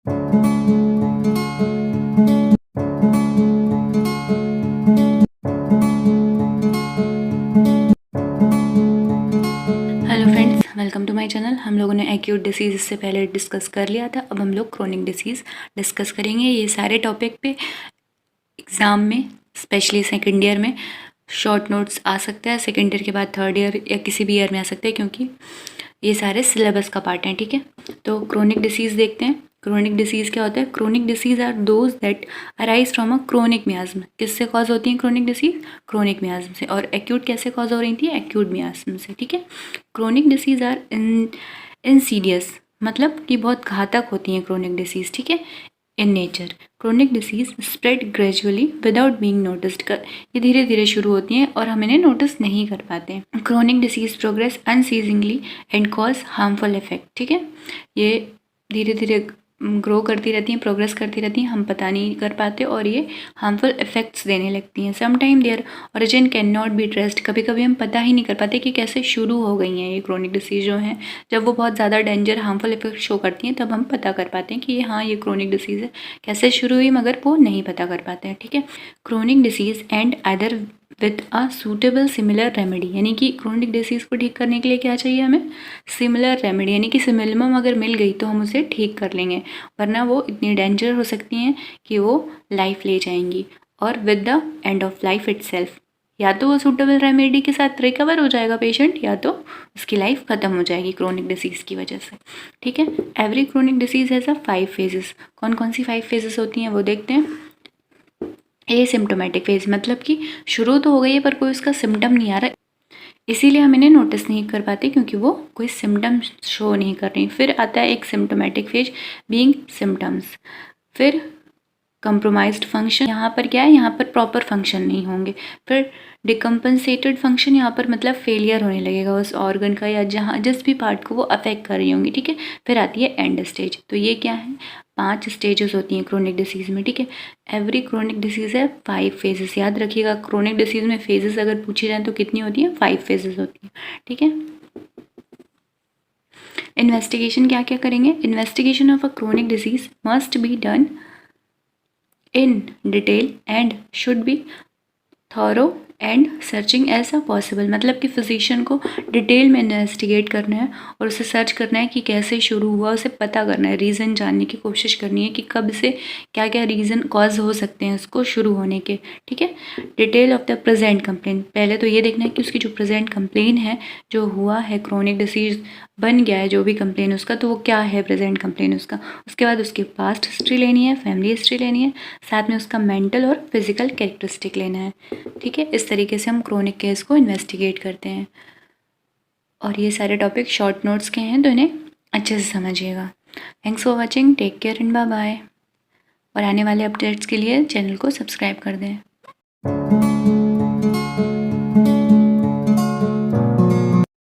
Hello friends, welcome to my channel. हम लोगों ने एक्यूट डिसीज़ इससे पहले डिस्कस कर लिया था। अब हम लोग क्रोनिक डिसीज़ डिस्कस करेंगे। ये सारे टॉपिक पे एग्ज़ाम में, स्पेशली सेकेंड ईयर में शॉर्ट नोट्स आ सकता है। सेकेंड ईयर के बाद थर्ड ईयर या किसी भी ईयर में आ सकते हैं, क्योंकि ये सारे सिलेबस का पार्ट हैं। ठीक है, तो क्रोनिक डिसीज़ देखते हैं। क्रोनिक डिसीज़ क्या होता है? Chronic disease are those that arise from a chronic miasm. किससे कॉज होती है क्रोनिक डिसीज़? क्रोनिक मियाज्म से। और एक्यूट कैसे कॉज हो रही थी? एक्यूट मियाज्म से। ठीक है, क्रोनिक डिसीज़ आर इंसीडियस, मतलब कि बहुत घातक होती हैं क्रोनिक डिसीज़। ठीक है, in nature chronic disease spread gradually without being noticed. ये धीरे धीरे शुरू होती हैं और हम इन्हें नोटिस नहीं कर पाते। Chronic disease progress unceasingly and cause harmful effect. ठीक है, ये धीरे धीरे ग्रो करती रहती हैं, प्रोग्रेस करती रहती हैं, हम पता नहीं कर पाते और ये हार्मफुल इफेक्ट्स देने लगती हैं। Sometime their origin can not be traced. कभी कभी हम पता ही नहीं कर पाते कि कैसे शुरू हो गई हैं ये क्रोनिक डिसीज जो हैं। जब वो बहुत ज़्यादा डेंजर हार्मफुल इफेक्ट शो करती हैं तब हम पता कर पाते हैं कि ये हाँ ये क्रोनिक डिसीज़ है। कैसे शुरू हुई मगर वो नहीं पता कर पाते हैं। ठीक है, chronic disease and other with a suitable similar remedy, यानी कि क्रोनिक डिसीज़ को ठीक करने के लिए क्या चाहिए हमें? सिमिलर रेमेडी, यानी कि सिमिलम अगर मिल गई तो हम उसे ठीक कर लेंगे, वरना वो इतनी डेंजर हो सकती हैं कि वो लाइफ ले जाएंगी। और with the end of life itself, या तो वो सूटेबल रेमेडी के साथ रिकवर हो जाएगा पेशेंट, या तो उसकी लाइफ ख़त्म हो जाएगी क्रोनिक डिसीज़ की वजह से। ठीक है, every chronic disease has a 5 phases. कौन कौन सी 5 फेजेस होती हैं वो देखते हैं। एसिम्टोमेटिक फेज, मतलब कि शुरू तो हो गई है पर कोई उसका सिम्टम नहीं आ रहा, इसीलिए हम इन्हें नोटिस नहीं कर पाते क्योंकि वो कोई सिम्टम शो नहीं कर रही। फिर आता है एक सिम्टोमेटिक फेज बीइंग सिम्टम्स। फिर कंप्रोमाइज्ड फंक्शन, यहाँ पर क्या है? यहाँ पर प्रॉपर फंक्शन नहीं होंगे। फिर डिकम्पनसेटेड फंक्शन, यहाँ पर मतलब फेलियर होने लगेगा उस ऑर्गन का या जहाँ जिस भी पार्ट को वो अफेक्ट कर रही होंगी। ठीक है, फिर आती है एंड स्टेज। तो ये क्या है? 5 स्टेजेस होती हैं क्रोनिक डिसीज़ में। ठीक है, एवरी क्रोनिक डिसीज़ है 5 फेजेस। याद रखिएगा, क्रोनिक डिसीज़ में फेजेस अगर पूछी जाए तो कितनी होती है? 5 फेजेस होती है। ठीक है, इन्वेस्टिगेशन क्या क्या करेंगे? Investigation of a chronic disease must be done in detail and should be thorough and searching as a possible, मतलब कि फिजिशियन को डिटेल में इन्वेस्टिगेट करना है और उसे सर्च करना है कि कैसे शुरू हुआ, उसे पता करना है, रीज़न जानने की कोशिश करनी है कि कब से क्या क्या रीज़न कॉज हो सकते हैं उसको शुरू होने के। ठीक है, detail of the present complain, पहले तो ये देखना है कि उसकी जो प्रेजेंट कंप्लेन है, जो हुआ है क्रोनिक डिसीज बन गया है जो भी कंप्लेन उसका, तो वो क्या है प्रेजेंट कंप्लेन उसका। उसके बाद उसकी पास्ट हिस्ट्री लेनी है, फैमिली हिस्ट्री लेनी है, साथ में उसका मेंटल और फिजिकल कैरेक्टरिस्टिक लेना है। ठीक है, इस तरीके से हम क्रोनिक केस को इन्वेस्टिगेट करते हैं। और ये सारे टॉपिक शॉर्ट नोट्स के हैं तो इन्हें अच्छे से समझिएगा। Thanks for watching, take care and bye bye. और आने वाले अपडेट्स के लिए चैनल को सब्सक्राइब कर दें।